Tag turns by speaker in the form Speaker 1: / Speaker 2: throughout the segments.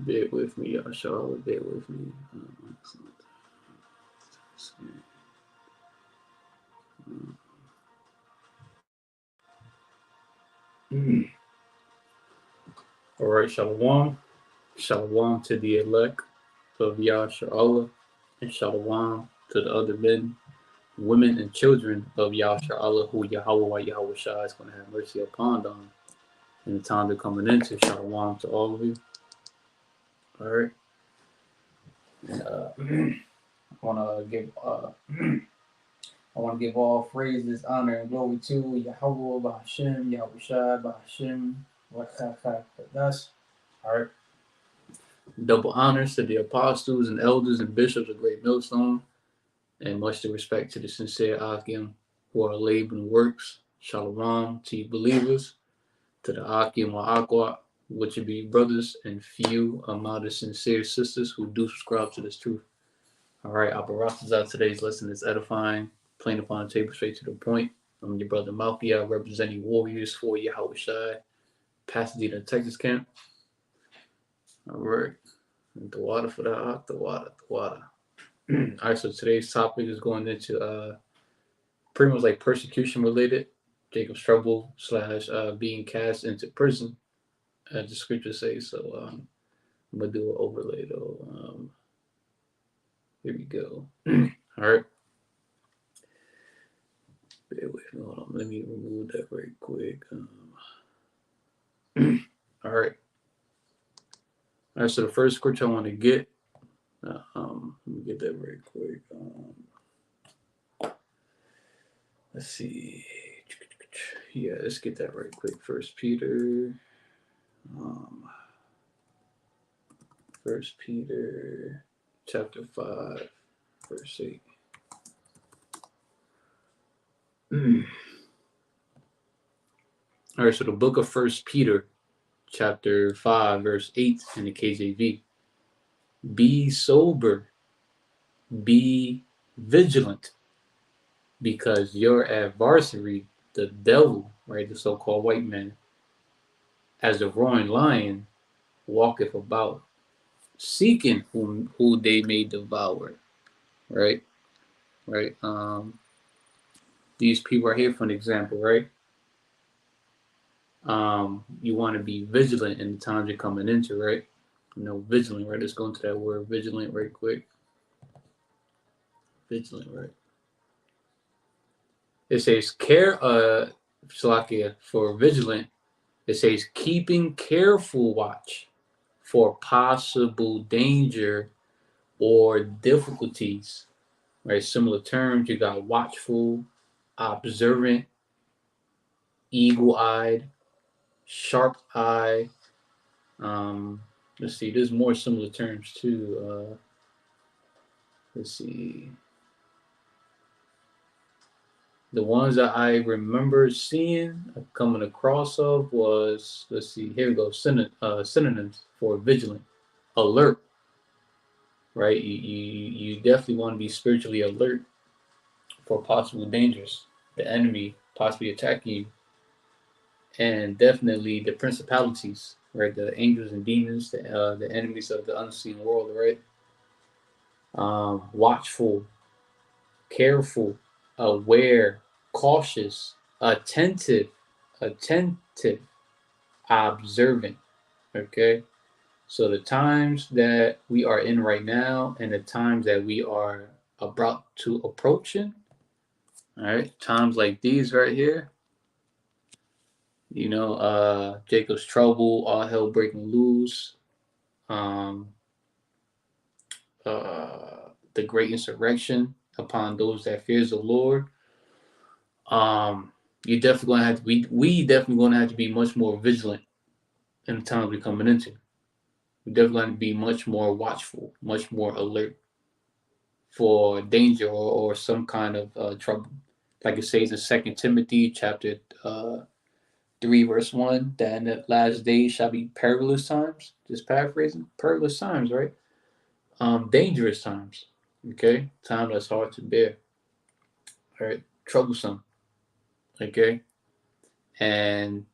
Speaker 1: Bear with me, y'all. SHAR, bear with me. All right, Shalom. Shalom to the elect of YAHAWAH, and Shalom to the other men, women, and children of YAHAWAH, who YAHAWASHI is going to have mercy upon them in the time they're coming into. Shalom to all of you. All right. And, I want to give all praises, honor, and glory to YAHAWAH, BAHASHAM, YAHWASHI, BAHASHAM, HAQADASH. All right. Double honors to the apostles and elders and bishops of Great Millstone, and much to respect to the sincere Akim who are laboring works. Shalom to you believers, to the Akim YAHAWAH, which would be brothers and few amount of sincere sisters who do subscribe to this truth. All right, Barak, today's lesson is edifying, plain upon the table, straight to the point. I'm your brother Malkia, representing warriors for YAHAWASHI, Pasadena, Texas camp. All right, the water for that, the water. All right, so today's topic is going into pretty much like persecution related, Jacob's trouble / being cast into prison, as the scriptures say. So I'm gonna do an overlay though. Here we go. All right. Hold on. Let me remove that very quick. All right. All right. So the first scripture I want to get. Let me get that very quick. Let's see. Yeah, let's get that right quick. 1 Peter. 1 Peter chapter 5, verse 8. All right, so the book of 1 Peter chapter 5, verse 8 in the KJV. Be sober, be vigilant, because your adversary, the devil, right, the so-called white man, as a roaring lion, walketh about, seeking who they may devour, right? These people are here for an example, right? You want to be vigilant in the times you're coming into, right? Vigilant, right? Let's go into that word vigilant right quick. Vigilant, right? It says for vigilant, it says keeping careful watch for possible danger or difficulties, right? Similar terms, you got watchful, observant, eagle-eyed, sharp eye. Let's see, there's more similar terms too. Let's see. The ones that I remember seeing, coming across of was, let's see, here we go, synonyms for vigilant. Alert, right? You definitely want to be spiritually alert for possible dangers, the enemy possibly attacking you, and definitely the principalities, right? The angels and demons, the enemies of the unseen world, right? Watchful, careful, aware, cautious, attentive, observant. Okay, so the times that we are in right now and the times that we are about to approaching, all right, times like these right here, Jacob's trouble, all hell breaking loose, the great insurrection upon those that fears the Lord. You definitely gonna have to be. We definitely gonna have to be much more vigilant in the times we're coming into. We definitely gonna be much more watchful, much more alert for danger or some kind of trouble. Like it says in 2 Timothy chapter 3, verse 1, that in the last days shall be perilous times. Just paraphrasing, perilous times, right? Dangerous times. Okay, time that's hard to bear. All right, troublesome. Okay, and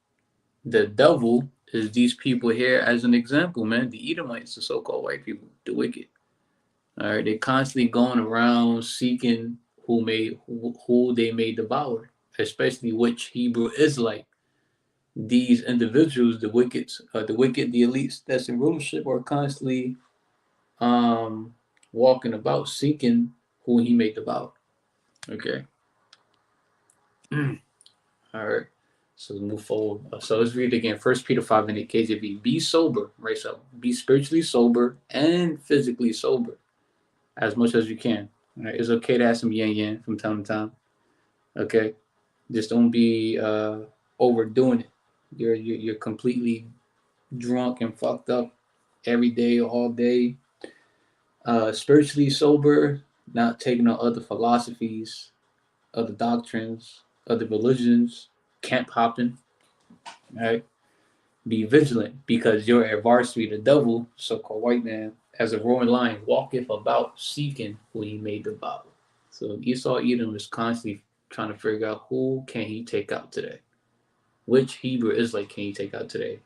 Speaker 1: the devil is these people here as an example, man. The Edomites, the so-called white people, the wicked. All right, they're constantly going around seeking who they may devour, especially which Hebrew Israelite. These individuals, the wicked, the elites that's in rulership, are constantly walking about seeking who he may devour. Okay. All right. So let's move forward. So let's read it again. 1 Peter 5 in the KJV. Be sober, right? So be spiritually sober and physically sober as much as you can. All right. It's okay to have some yin from time to time. Okay. Just don't be overdoing it. You're completely drunk and fucked up every day, all day. Spiritually sober, not taking on other philosophies, other doctrines, other religions, camp hopping. Right? Be vigilant, because your adversary, the devil, so-called white man, as a roaring lion, walketh about seeking who he may devour. So Esau Edom is constantly trying to figure out who can he take out today. Which Hebrew Israelite can he take out today?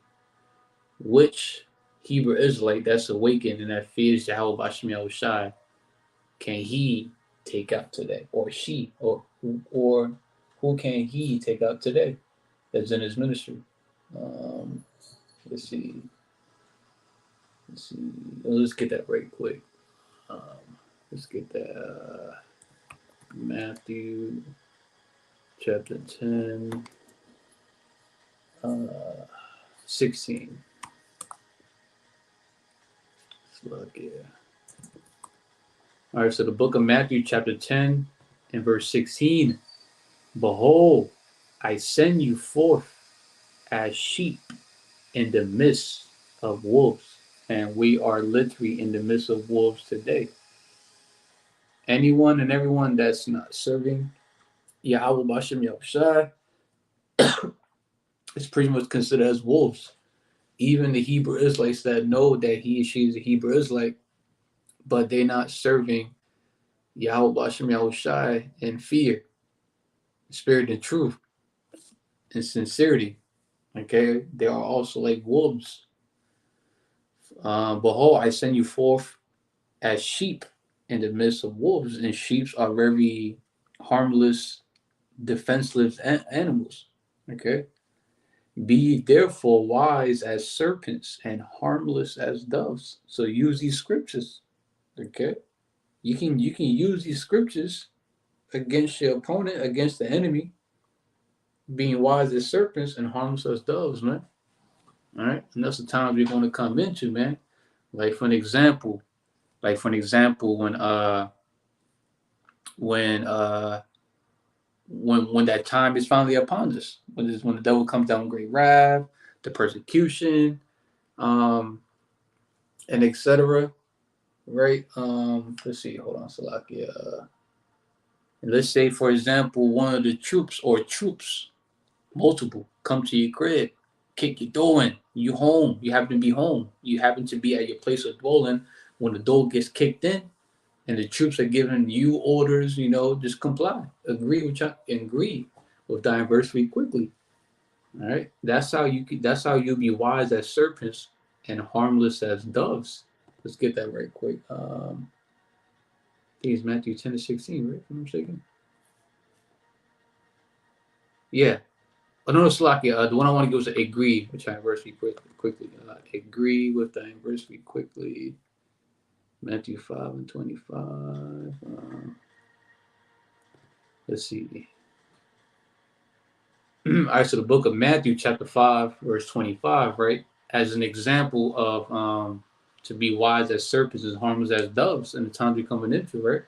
Speaker 1: Which Hebrew Israelite that's awakened and that fears YAHAWASHI can he take out today? Or she, or who can he take out today that's in his ministry? Let's see. Let's get that right quick. Let's get that. Matthew chapter 10, 16. Let's look here. All right, so the book of Matthew chapter 10 and verse 16. Behold, I send you forth as sheep in the midst of wolves. And we are literally in the midst of wolves today. Anyone and everyone that's not serving Yahweh Bashem Yahushai is pretty much considered as wolves. Even the Hebrew Israelites that know that he or she is a Hebrew Israelite, but they're not serving Yahweh Bashem Yahushai in fear, spirit, and truth, and sincerity. Okay, they are also like wolves. Behold, I send you forth as sheep in the midst of wolves, and sheep are very harmless, defenseless animals. Okay, be therefore wise as serpents and harmless as doves. So use these scriptures. Okay, you can use these scriptures against your opponent, against the enemy, being wise as serpents and harmless as doves, man. All right, and that's the times we're going to come into, man. Like for an example, when that time is finally upon us, when the devil comes down with great wrath, the persecution, and etc. Right? Let's see. Hold on, Salakia. Let's say, for example, one of the troops, multiple, come to your crib, kick your door in. You home. You happen to be home. You happen to be at your place of dwelling when the door gets kicked in, and the troops are giving you orders. Just comply. Agree with thy adversary quickly. All right. That's how you'll be wise as serpents and harmless as doves. Let's get that right quick. I think it's Matthew 10 to 16, right? If I'm mistaken. Yeah. Oh, no, Salakia. The one I want to go is agree with thy adversary quickly. Agree with thy adversary quickly. Matthew 5 and 25. Let's see. All right, so the book of Matthew, chapter 5, verse 25, right? As an example of to be wise as serpents and harmless as doves in the times we're coming into, right?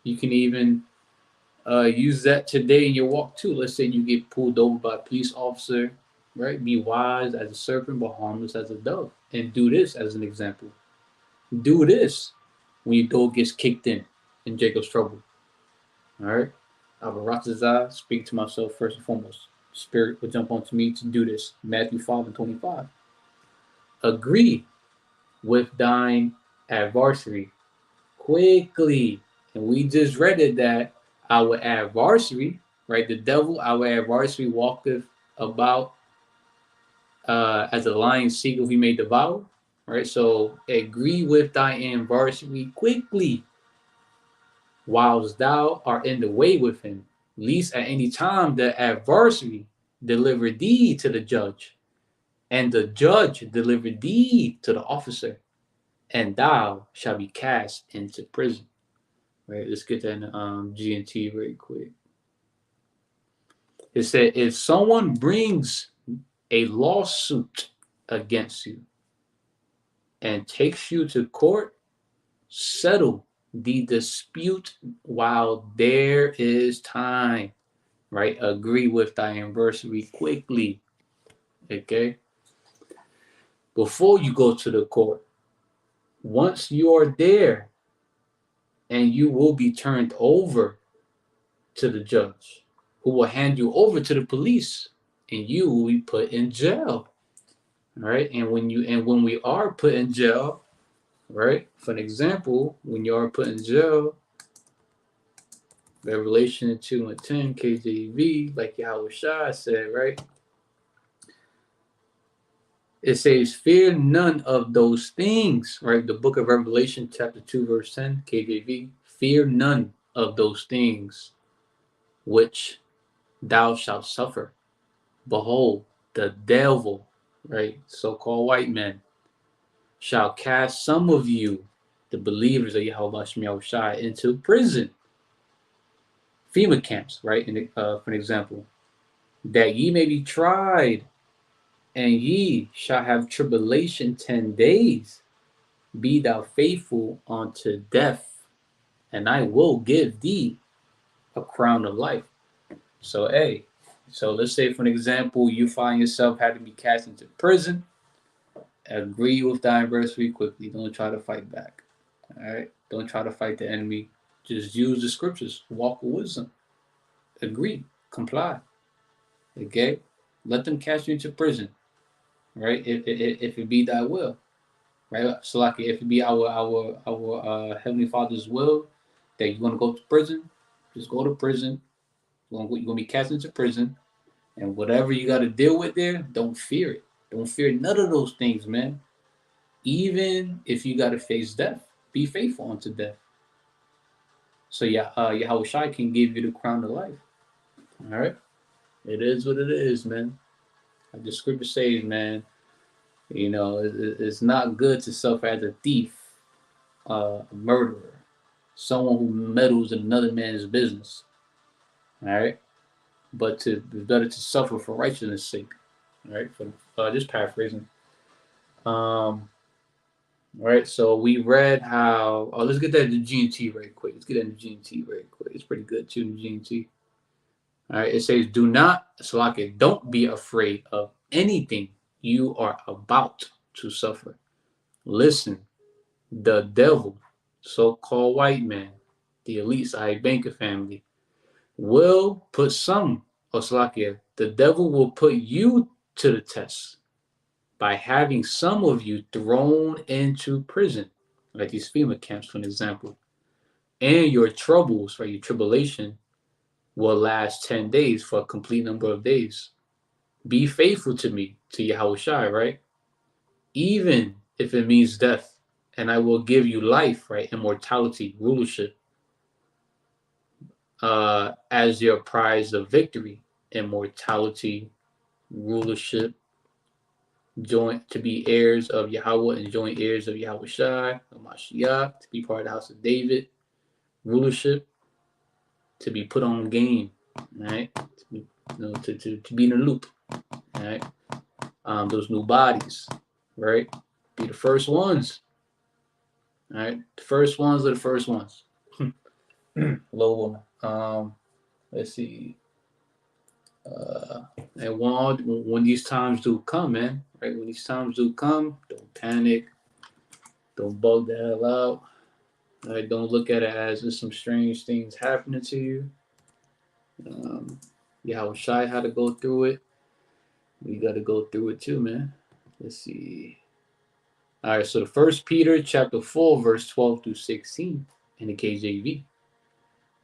Speaker 1: You can even use that today in your walk too. Let's say you get pulled over by a police officer, right? Be wise as a serpent, but harmless as a dove. And do this as an example. Do this when your dog gets kicked in Jacob's trouble. All right? I will RAWCHAA speak to myself first and foremost. Spirit will jump onto me to do this. Matthew 5 and 25. Agree with thine adversary quickly. And we just read it that our adversary, right, the devil, our adversary walketh about as a lion seeketh we may devour. Right? So agree with thy adversary quickly, whilst thou art in the way with him, lest at any time the adversary deliver thee to the judge, and the judge deliver thee to the officer, and thou shalt be cast into prison. Right? Let's get that in G&T very quick. It said, if someone brings a lawsuit against you and takes you to court, settle the dispute while there is time. Right? Agree with thy adversary quickly. Okay? Before you go to the court, once you are there, and you will be turned over to the judge, who will hand you over to the police, and you will be put in jail. Right? And when we are put in jail, right? For an example, when you are put in jail, Revelation 2:10 KJV, like YAHAWASHI said, right? It says, fear none of those things, right? The book of Revelation, chapter 2, verse 10, KJV. Fear none of those things which thou shalt suffer. Behold, the devil, right? So-called white men, shall cast some of you, the believers of YAHAWASHI, into prison. FEMA camps, right? For an example, that ye may be tried, and ye shall have tribulation 10 days. Be thou faithful unto death, and I will give thee a crown of life. So, so let's say, for an example, you find yourself having to be cast into prison. Agree with thy adversary quickly. Don't try to fight back. All right? Don't try to fight the enemy. Just use the scriptures. Walk with wisdom. Agree. Comply. Okay? Let them cast you into prison. Right? If it be thy will. Right? So like if it be our Heavenly Father's will that you're gonna go to prison, just go to prison. You're gonna be cast into prison, and whatever you gotta deal with there, don't fear it. Don't fear none of those things, man. Even if you gotta face death, be faithful unto death. So YAHAWASHI can give you the crown of life. All right, it is what it is, man. Like the scripture says, man. You know, it's not good to suffer as a thief, a murderer, someone who meddles in another man's business. All right, but it's better to suffer for righteousness' sake. All right, for just paraphrasing. All right, so we read how. Oh, let's get that in G&T right quick. Let's get that in G&T right quick. It's pretty good too in G&T. All right, it says, "Do not, Salaki, don't be afraid of anything you are about to suffer. Listen, the devil, so-called white man, the elite banker family, will put some, or Salakia, the devil will put you to the test by having some of you thrown into prison, like these FEMA camps, for an example. And your troubles, right, your tribulation, will last 10 days for a complete number of days. Be faithful to me, to YAHAWASHI, right? Even if it means death, and I will give you life, right? Immortality, rulership, as your prize of victory. Immortality, rulership, joint to be heirs of Yahweh and joint heirs of YAHAWASHI, Mashiach, to be part of the house of David, rulership, to be put on game, right? To be in the loop, right? Those new bodies, right? Be the first ones, right? The first ones are the first ones. Hello, woman. Let's see. And when these times do come, man, right? When these times do come, don't panic. Don't bug the hell out. Right? Don't look at it as there's some strange things happening to you. YAHAWASHI had to go through it. We got to go through it too, man. Let's see. All right, so the 1 Peter chapter 4, verse 12 through 16 in the KJV.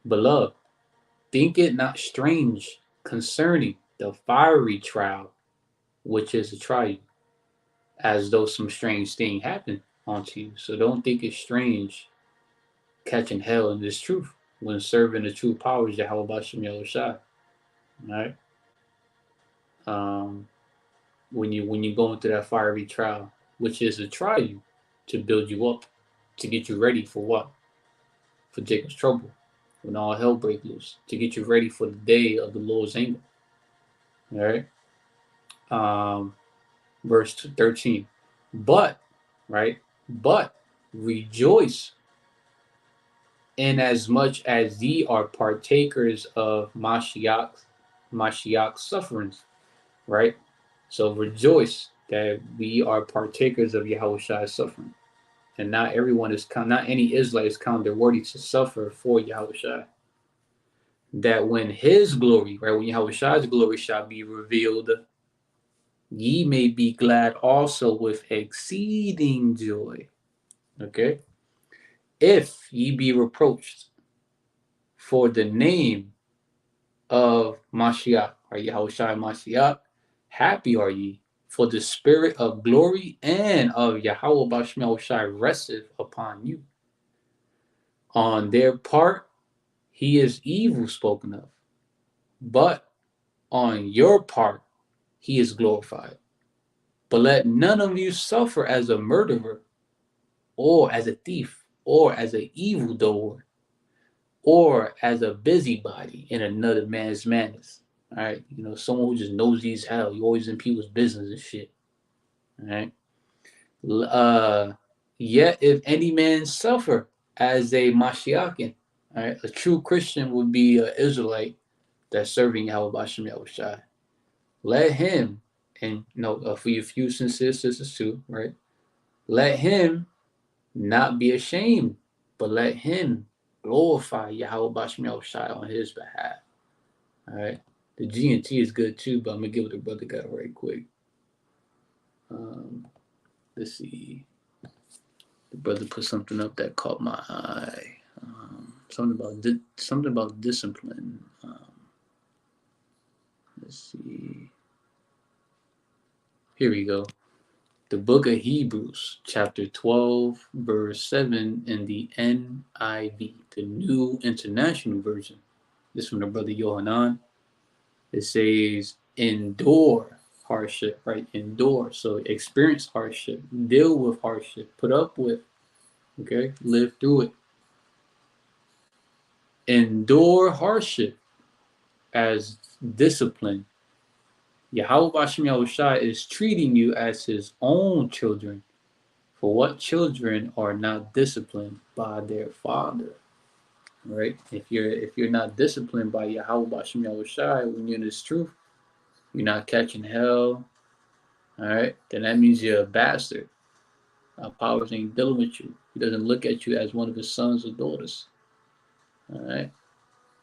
Speaker 1: Beloved, think it not strange concerning the fiery trial which is to try you, as though some strange thing happened unto you. So don't think it's strange catching hell in this truth when serving the true powers YAHAWASHI. Right? When you go into that fiery trial, which is to try you, to build you up, to get you ready for what? For Jacob's trouble, when all hell breaks loose, to get you ready for the day of the Lord's anger. All right. Verse 13. But, right? But rejoice inasmuch as ye are partakers of Mashiach's sufferings, right? So rejoice that we are partakers of Yahawashi's suffering. And not any Israelite is counted worthy to suffer for Yahawashi. That when his glory, right, when Yahawashi's glory shall be revealed, ye may be glad also with exceeding joy. Okay? If ye be reproached for the name of Mashiach, or Yahawashi Mashiach, happy are ye, for the spirit of glory and of Yahweh Bashmi resteth upon you. On their part, he is evil spoken of, but on your part, he is glorified. But let none of you suffer as a murderer, or as a thief, or as an evildoer, or as a busybody in another man's manners. All right, someone who just nosy hell. You always in people's business and shit. All right. Yet if any man suffer as a Mashiachin, all right, a true Christian would be an Israelite that's serving Yahawashi. Let him, and for you few sincere sisters too, right? Let him not be ashamed, but let him glorify Yahawashi on his behalf. All right. The G and T is good too, but I'm gonna give it to Brother God right quick. Let's see. The brother put something up that caught my eye. Something about discipline. Let's see. Here we go. The book of Hebrews, chapter 12, verse 7 in the NIV, the New International Version. This is from the brother Yohanan. It says, endure hardship, right? Endure. So experience hardship, deal with hardship, put up with, okay? Live through it. Endure hardship as discipline. Yahawashi is treating you as his own children. For what children are not disciplined by their father? Right? If you're not disciplined by Yahawashi when you're in this truth, you're not catching hell. All right, then that means you're a bastard. Our powers ain't dealing with you. He doesn't look at you as one of his sons or daughters. All right,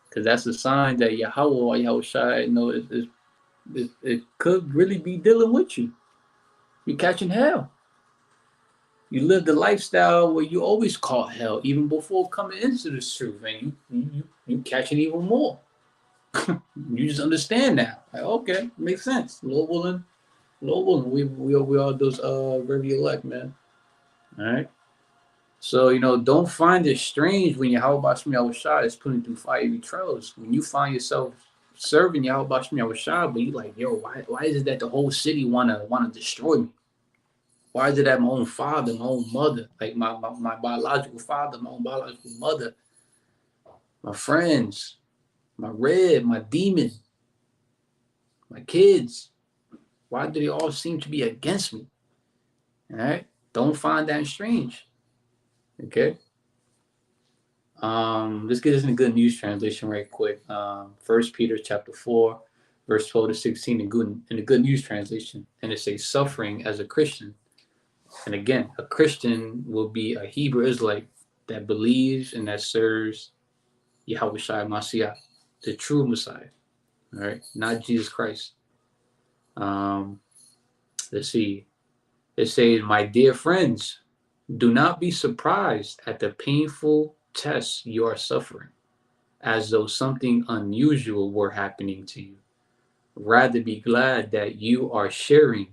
Speaker 1: because that's a sign that Yahawashi, it could really be dealing with you. You're catching hell. You live the lifestyle where you always caught hell, even before coming into this truth, and you catching even more. You just understand now. Like, okay, makes sense. Lord willing, we are those very elect, man. All right. So don't find it strange when Yahawashi is putting through fiery trials. When you find yourself serving Yahawashi, but you like, yo, why is it that the whole city wanna destroy me? Why is it that my own father, my own mother, like my biological father, my own biological mother, my friends, my red, my demon, my kids, why do they all seem to be against me? All right? Don't find that strange. Okay? Let's get this in the Good News Translation right quick. 1 Peter chapter 4, verse 12 to 16 in the Good News Translation. And it says, suffering as a Christian. And again, a Christian will be a Hebrew Israelite that believes and that serves Yahawashi Mashiach, the true Messiah. All right, not Jesus Christ. Let's see. It says, my dear friends, do not be surprised at the painful tests you are suffering, as though something unusual were happening to you. rather be glad that you are sharing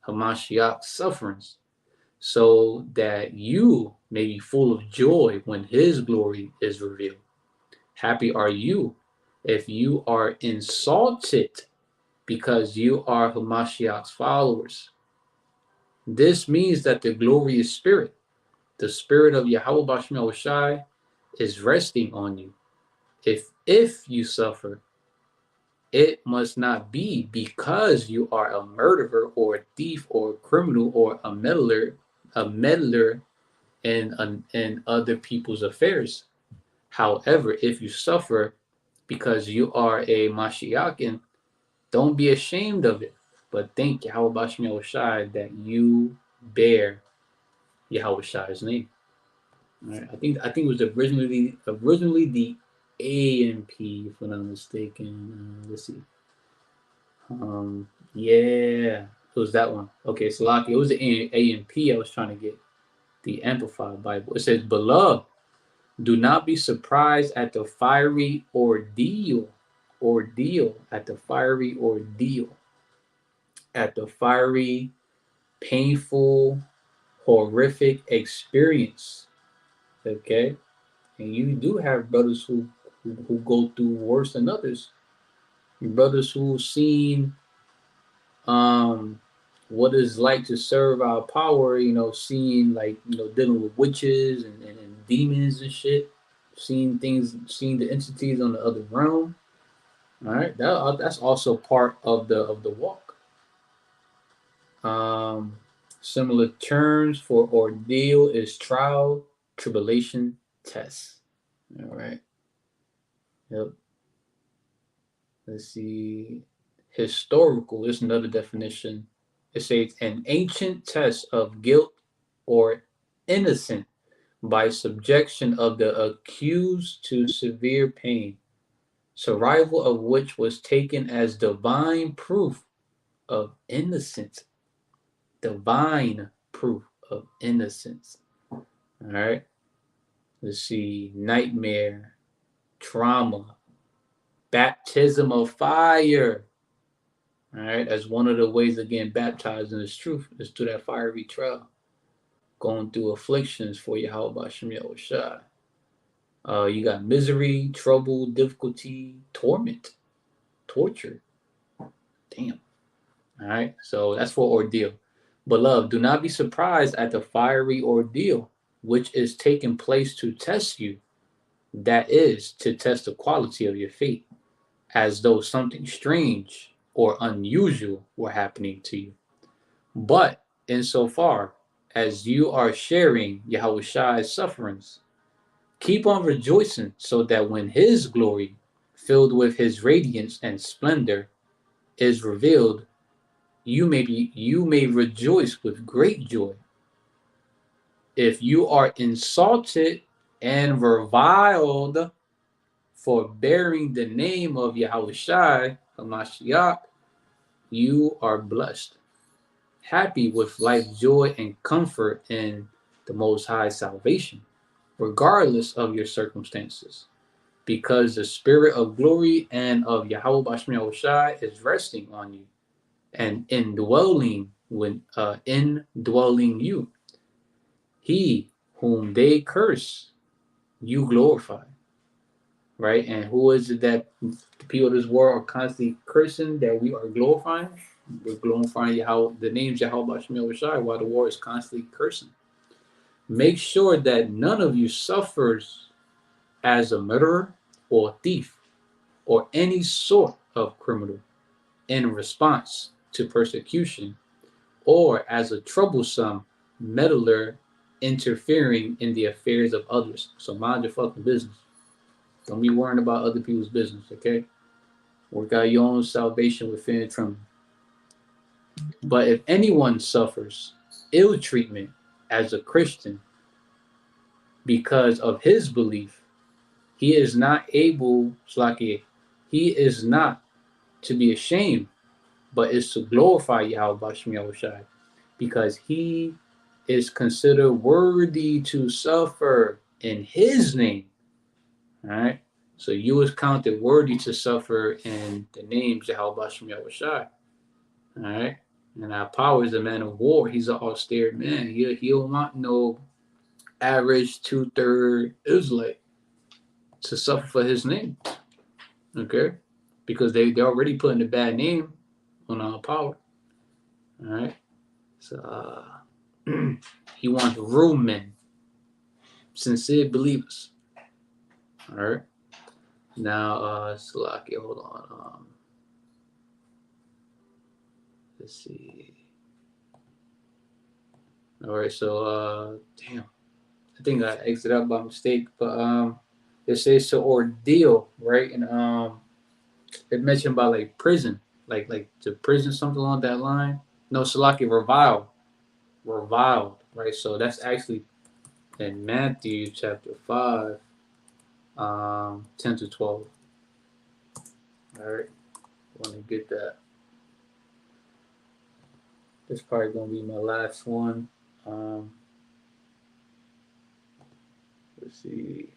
Speaker 1: Hamashiach's sufferings, so that you may be full of joy when his glory is revealed. Happy are you if you are insulted because you are Hamashiach's followers. This means that the glorious spirit, the spirit of YAHAWASHI, is resting on you. If you suffer, it must not be because you are a murderer or a thief or a criminal or a meddler in other people's affairs. However, if you suffer because you are a Mashiachin, don't be ashamed of it, but thank Yahawah that you bear Yahawah's name. All right. I think it was originally the AMP, if I'm not mistaken. Let's see. Yeah, it was that one. Okay, Salaki. It was the AMP. I was trying to get the Amplified Bible. It says, "Beloved, do not be surprised at the fiery ordeal, at the fiery ordeal, at the fiery, painful, horrific experience." Okay, and you do have brothers who go through worse than others. Brothers who've seen what it's like to serve our power, seeing dealing with witches and demons and shit, seeing the entities on the other realm. All right, that's also part of the walk. Similar terms for ordeal is trial, tribulation, test. All right. Yep. Let's see. Historical is another definition. It says an ancient test of guilt or innocence by subjection of the accused to severe pain, survival of which was taken as divine proof of innocence. Divine proof of innocence. All right. Let's see. Nightmare, trauma, baptism of fire. All right, as one of the ways of getting baptized in this truth is through that fiery trial, going through afflictions for Yahweh Shai. You got misery, trouble, difficulty, torment, torture. Damn. All right, so that's for ordeal. Beloved, do not be surprised at the fiery ordeal which is taking place to test you. That is, to test the quality of your faith, as though something strange or unusual were happening to you. But insofar as you are sharing Yahawah's sufferings, keep on rejoicing, so that when his glory, filled with his radiance and splendor, is revealed, you may rejoice with great joy. If you are insulted and reviled for bearing the name of Yahawah HaMashiach, you are blessed, happy with life, joy, and comfort in the Most High salvation, regardless of your circumstances, because the spirit of glory and of Yahawah is resting on you and indwelling you. He whom they curse, you glorify. Right? And who is it that the people of this world are constantly cursing that we are glorifying? We're glorifying the names Yahawah while the world is constantly cursing. Make sure that none of you suffers as a murderer or thief or any sort of criminal in response to persecution, or as a troublesome meddler interfering in the affairs of others. So mind your fucking business. Don't be worrying about other people's business, okay? Work out your own salvation with fear and trembling. But if anyone suffers ill treatment as a Christian because of his belief, he is not to be ashamed, but is to glorify Yahawah, because he is considered worthy to suffer in his name. All right. So you was counted worthy to suffer in the name YAHAWASHI YAHAWASHI. All right. And our power is a man of war. He's an austere man. He don't want no average 2/3 Israelite to suffer for his name. Okay? Because they're already putting a bad name on our power. All right. So he wants real men, sincere believers. All right. Now, Salaki, hold on. Let's see. All right. So, damn. I think I exited out by mistake, but it says to ordeal, right? And it mentioned about like prison, like to prison, something along that line. No, Salaki, reviled, right? So that's actually in Matthew chapter 5, 10 to 12. All right, want to get that. This is probably gonna be my last one. Let's see.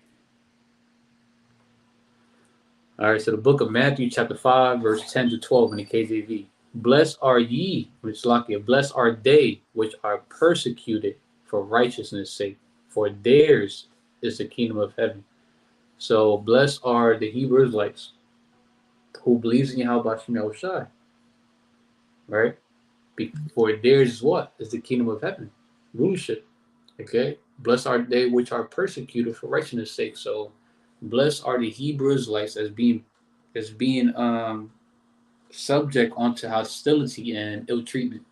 Speaker 1: All right, so the book of Matthew, chapter 5, verse 10 to 12 in the KJV. Blessed are ye, which Lakia, blessed are they which are persecuted for righteousness' sake, for theirs is the kingdom of heaven. So blessed are the Hebrew Israelites who believes in YAHAWASHI YAHAWASHI, right? For theirs is what? Is the kingdom of heaven, rulership. Okay, blessed are they which are persecuted for righteousness' sake. So blessed are the Hebrew Israelites as being subject onto hostility and ill treatment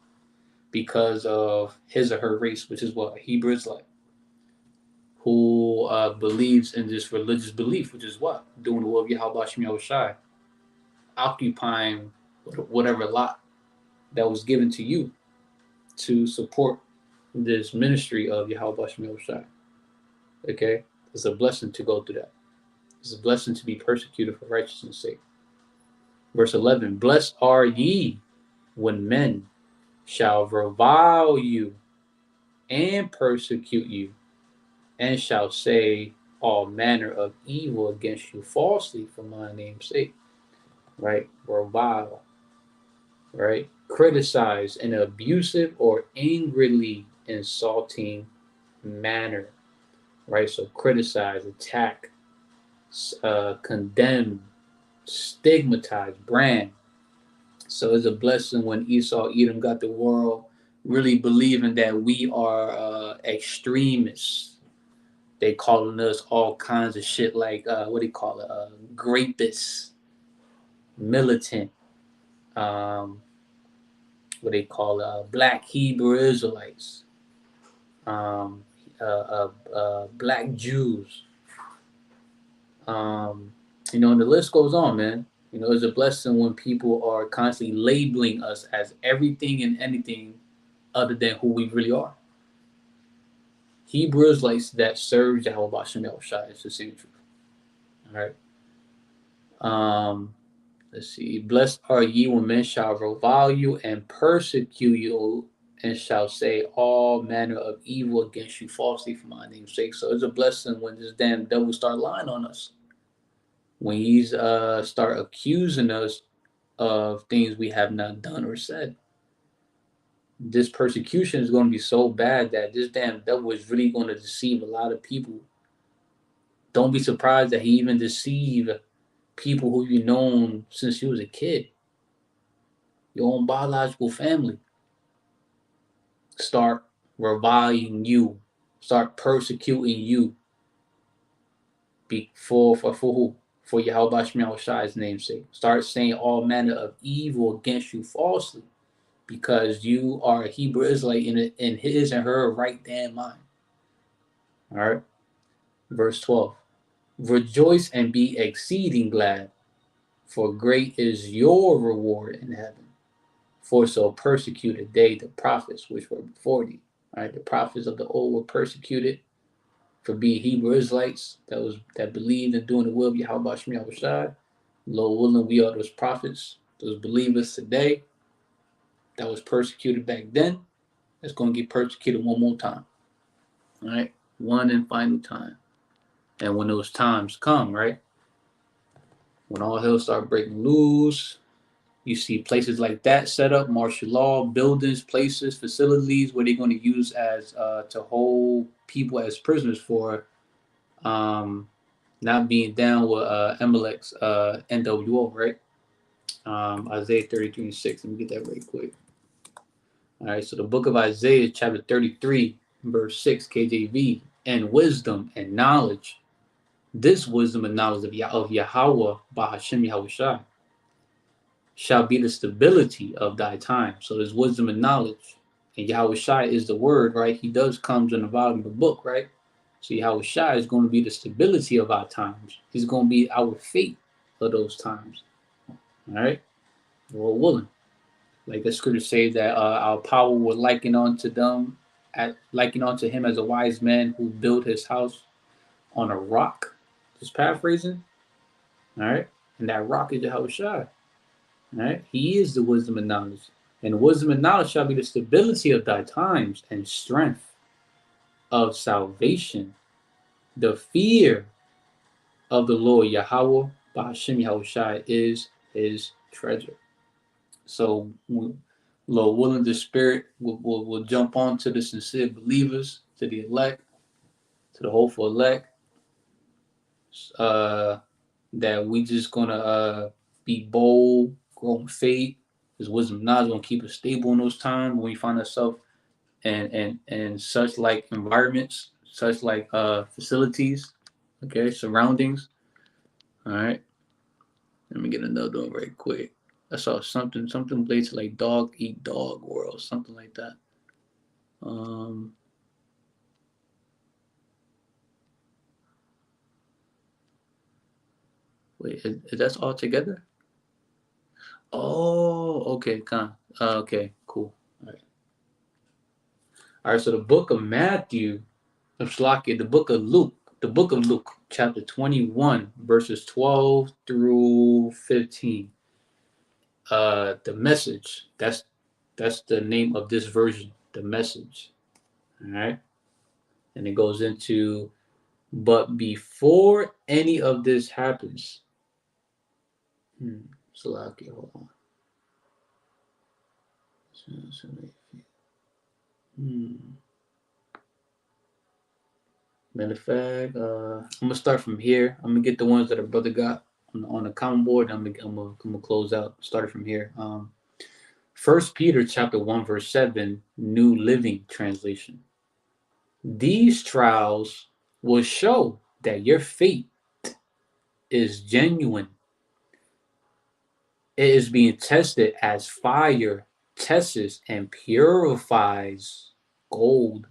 Speaker 1: because of his or her race, which is what a Hebrew Israelite who believes in this religious belief, which is what? Doing the will of YAHAWASHI YAHAWASHI, occupying whatever lot that was given to you to support this ministry of YAHAWASHI YAHAWASHI. Okay? It's a blessing to go through that. It's a blessing to be persecuted for righteousness' sake. Verse 11, blessed are ye when men shall revile you and persecute you, and shall say all manner of evil against you falsely for my name's sake. Right? Revile. Right? Criticize in an abusive or angrily insulting manner. Right? So criticize, attack, condemn, stigmatize, brand. So it's a blessing when Esau, Edom got the world really believing that we are extremists. They calling us all kinds of shit like, what do you call it? Grapists, militant, what they call black Hebrew Israelites, black Jews. And the list goes on, man. It's a blessing when people are constantly labeling us as everything and anything other than who we really are. Hebrew Israelites that serve YAHAWASHI YAHAWASHI is to see the truth. All right. Let's see. Blessed are ye when men shall revile you and persecute you, and shall say all manner of evil against you falsely for my name's sake. So it's a blessing when this damn devil start lying on us. When he's start accusing us of things we have not done or said. This persecution is going to be so bad that this damn devil is really going to deceive a lot of people. Don't be surprised that he even deceived people who you've known since you was a kid. Your own biological family. Start reviling you. Start persecuting you. For who? For YAHAWASHI YAHAWASHI's namesake. Start saying all manner of evil against you falsely. Because you are a Hebrew Israelite in his and her right damn mind. All right. Verse 12. Rejoice and be exceeding glad, for great is your reward in heaven. For so persecuted they the prophets which were before thee. All right. The prophets of the old were persecuted for being Hebrew Israelites that believed in doing the will of YAHAWASHI YAHAWASHI. Lord willing, we are those prophets, those believers today that was persecuted back then. That's going to get persecuted one more time. All right? One and final time. And when those times come, right, When all hell start breaking loose, you see places like that set up, martial law, buildings, places, facilities where they're going to use as to hold people as prisoners for not being down with Amalek's NWO, right? Isaiah 33:6. Let me get that right quick. All right, so the book of Isaiah, chapter 33, verse 6, KJV, and wisdom and knowledge. This wisdom and knowledge of Yahawah, BAHASHAM Yahawashi, shall be the stability of thy time. So there's wisdom and knowledge. And Yahawashi is the word, right? He does comes in the bottom of the book, right? So Yahawashi is going to be the stability of our times. He's going to be our fate of those times. All right? Lord willing. Like the scripture says that our power will liken unto them, liken unto him as a wise man who built his house on a rock. Just paraphrasing. All right? And that rock is Yahawashi. Right? He is the wisdom and knowledge. And wisdom and knowledge shall be the stability of thy times and strength of salvation. The fear of the Lord Yahawah, BAHASHAM Yahawashi, is his treasure. So, Lord willing, the Spirit will jump on to the sincere believers, to the elect, to the hopeful elect, that we just going to be bold, grow in faith. His wisdom and knowledge going to keep us stable in those times when we find ourselves in such like environments, such like facilities, okay, surroundings. All right. Let me get another one very quick. I saw something related to like dog eat dog world, something like that. Wait, is that all together? Oh, okay, okay, cool. All right. All right, so the book of Matthew, the book of Luke, chapter 21, verses 12 through 15. The Message, that's the name of this version, the Message. All right. And it goes into, but before any of this happens, Salaki, hold on. Matter of fact, I'm gonna start from here. I'm gonna get the ones that our brother got on the comment board. I'm gonna close out. Start from here. 1 Peter chapter 1 verse 7, New Living Translation. These trials will show that your faith is genuine. It is being tested as fire tests and purifies gold.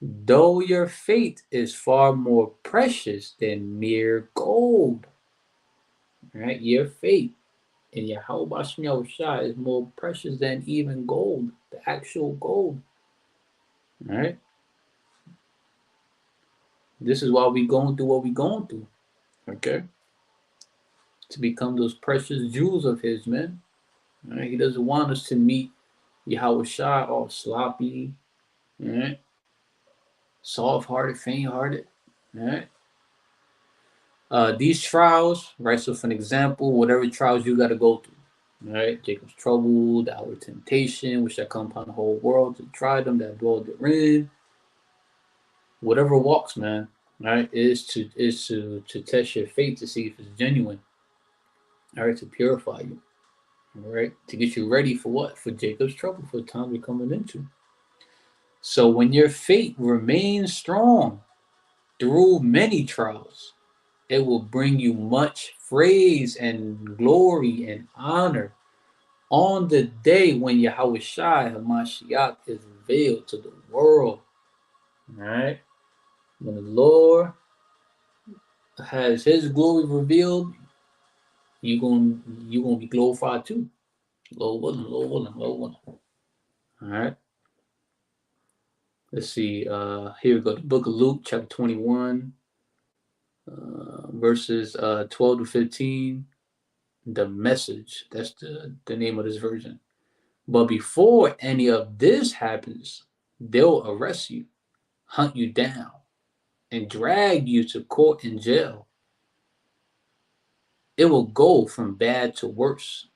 Speaker 1: Though your faith is far more precious than mere gold. Right? Your faith in Yahawashi is more precious than even gold, the actual gold. All right? This is why we going through what we going through. Okay? To become those precious jewels of his, man. All right? He doesn't want us to meet Yahawashi all sloppy, all right? Soft-hearted, faint-hearted. All right? These trials, right? So, for an example, whatever trials you got to go through, right? Jacob's trouble, the hour of temptation, which shall come upon the whole world to try them that dwell therein. Whatever walks, man, right, is to test your faith to see if it's genuine. All right, to purify you. All right, to get you ready for what? For Jacob's trouble, for the time we're coming into. So when your faith remains strong through many trials, it will bring you much praise and glory and honor on the day when Yahawashi HaMashiach is revealed to the world. All right? When the Lord has his glory revealed, you're gonna be glorified too. Lord willing, Lord willing, Lord willing. All right. Let's see. Here we go. The book of Luke, chapter 21, verses 12 to 15. The Message. That's the name of this version. But before any of this happens, they'll arrest you, hunt you down, and drag you to court and jail. It will go from bad to worse.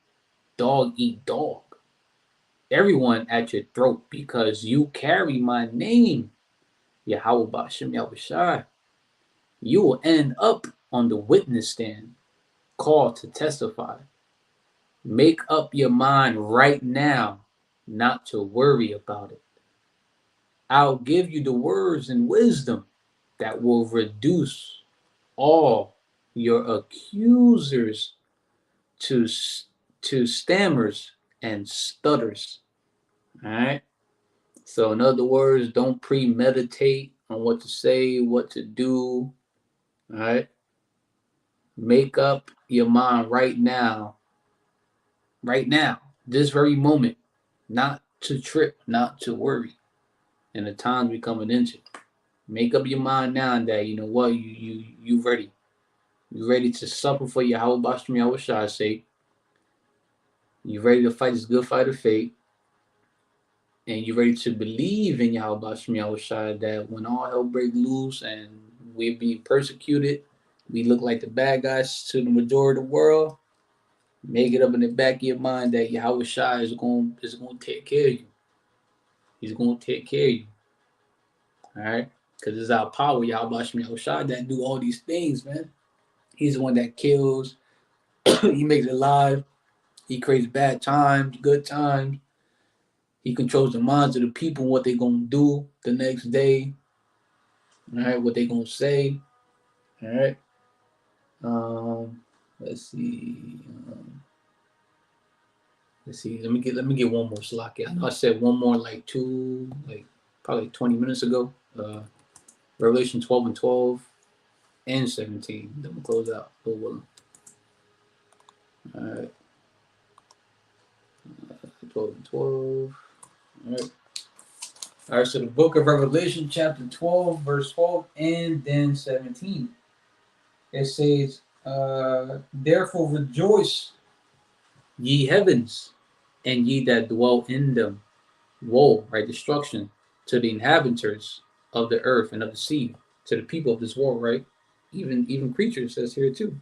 Speaker 1: Dog eat dog. Everyone at your throat because you carry my name. Yahawah BAHASHAM YAHWASHI. You will end up on the witness stand, called to testify. Make up your mind right now not to worry about it. I'll give you the words and wisdom that will reduce all your accusers to stammers and stutters. All right. So in other words, don't premeditate on what to say, what to do. All right. Make up your mind right now, this very moment, not to trip, not to worry. And the times we coming into. Make up your mind now that you know what, you ready. You ready to suffer for Yahawah BAHASHAM YAHWASHI's sake. You ready to fight this good fight of faith. And you ready to believe in Yahawah BAHASHAM YAHWASHI that when all hell break loose and we're being persecuted, we look like the bad guys to the majority of the world. Make it up in the back of your mind that Yahawah is going to take care of you. He's going to take care of you. All right? Because it's our power, Yahawah BAHASHAM YAHWASHI, that do all these things, man. He's the one that kills. He makes it alive. He creates bad times, good times. He controls the minds of the people, what they're going to do the next day. All right, what they're going to say. All right. Let's see. Let me get one more slot. I know I said one more like probably 20 minutes ago. Revelation 12 and 12 and 17. Then we'll close out. Lord willing. All right. 12 and 12. All right. All right, so the book of Revelation, chapter 12, verse 12, and then 17. It says, therefore rejoice, ye heavens, and ye that dwell in them. Woe, right, destruction, to the inhabitants of the earth and of the sea, to the people of this world, right? Even creatures, says here too.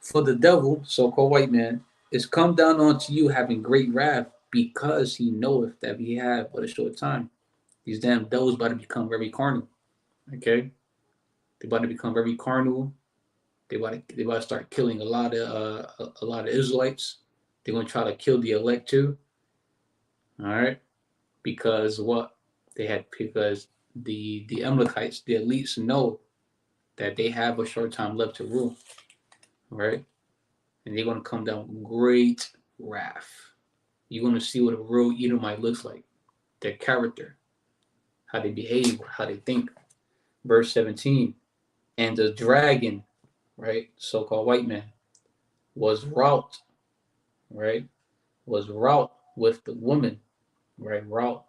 Speaker 1: For the devil, so-called white man, is come down unto you having great wrath, because he knoweth that we have but a short time. These damn devils about to become very carnal. Okay? They about to become very carnal. They about to start killing a lot of Israelites. They're gonna try to kill the elect too. All right? Because the Amalekites, the elites know that they have a short time left to rule. All right? And they're gonna come down with great wrath. You're gonna see what a real Edomite looks like, their character, how they behave, how they think. Verse 17, and the dragon, right, so-called white man, was wrought, right, with the woman, right, wrought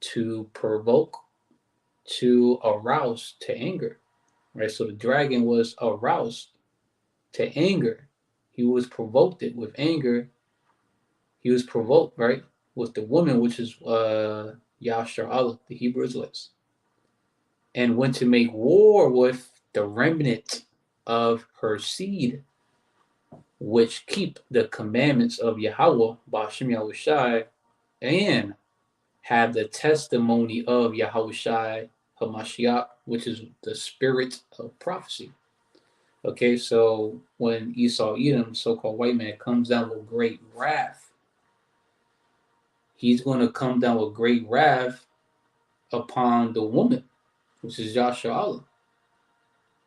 Speaker 1: to provoke, to arouse to anger, right? So the dragon was aroused to anger. He was provoked it with anger. He was provoked, right, with the woman, which is Yashar, the Hebrew Israelites, and went to make war with the remnant of her seed, which keep the commandments of Yahawah BAHASHAM YAHWASHI, and have the testimony of Yahawashi HaMashiach, which is the spirit of prophecy. Okay, so when Esau Edom, so-called white man, comes down with great wrath, he's going to come down with great wrath upon the woman, which is Yashar.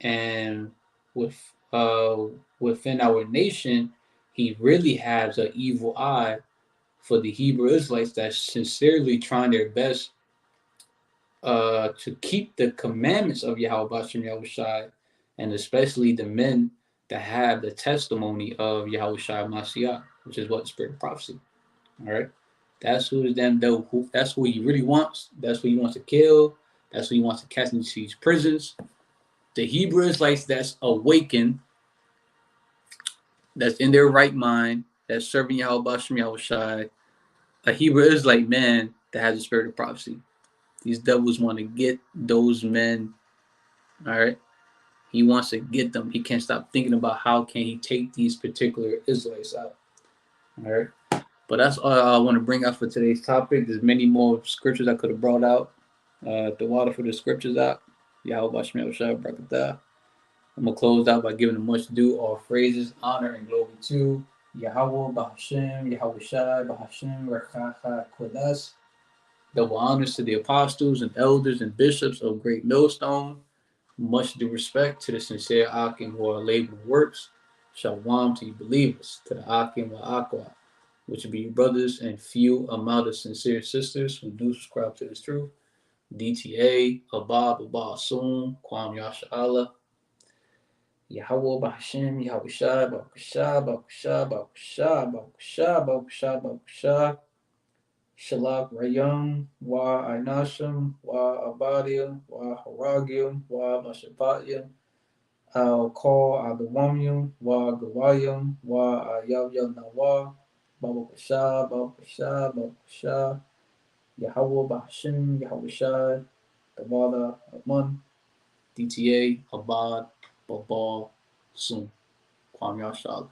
Speaker 1: And within our nation, he really has an evil eye for the Hebrew Israelites that's sincerely trying their best to keep the commandments of Yahawah BAHASHAM YAHWASHI, and especially the men that have the testimony of Yahawashi Mashiach, which is what the spirit of prophecy. All right, that's who is them. That's who he really wants. That's who he wants to kill. That's who he wants to cast into these prisons. The Hebrew Israelites that's awakened, that's in their right mind, that's serving Yahawah BAHASHAM YAHWASHI, a Hebrew Israelite man that has the spirit of prophecy. These devils want to get those men. All right. He wants to get them. He can't stop thinking about how can he take these particular Israelites out. All right. But that's all I want to bring out for today's topic. There's many more scriptures I could have brought out. The water for the scriptures out. YAHAWASHI BARAK. I'm going to close out by giving a much due all phrases, honor, and glory to Yahawah, BAHASHAM, YAHAWASHI, BAHASHAM, QaDash. Double honors to the apostles and elders and bishops of Great Millstone. Much due respect to the sincere Akim who are laboring works. Shalom to you believers, to the Akim wa which be your brothers and few amount of sincere sisters who do subscribe to this truth. DTA, Abab, Abasum, Kwam Yashala, Yahawah, BAHASHAM, YAHAWASHI, BAHASHAM, Shalak Rayam, Inasham, Abadium, Haragim, Mashapatyam, Call Adawamium, Gawayam, NAWA, Babakasha, Yahawah, BAHASHAM, YAHAWASHI, Tawada, Aman, DTA, Abad, Babal, Soon, Kwam Yashala.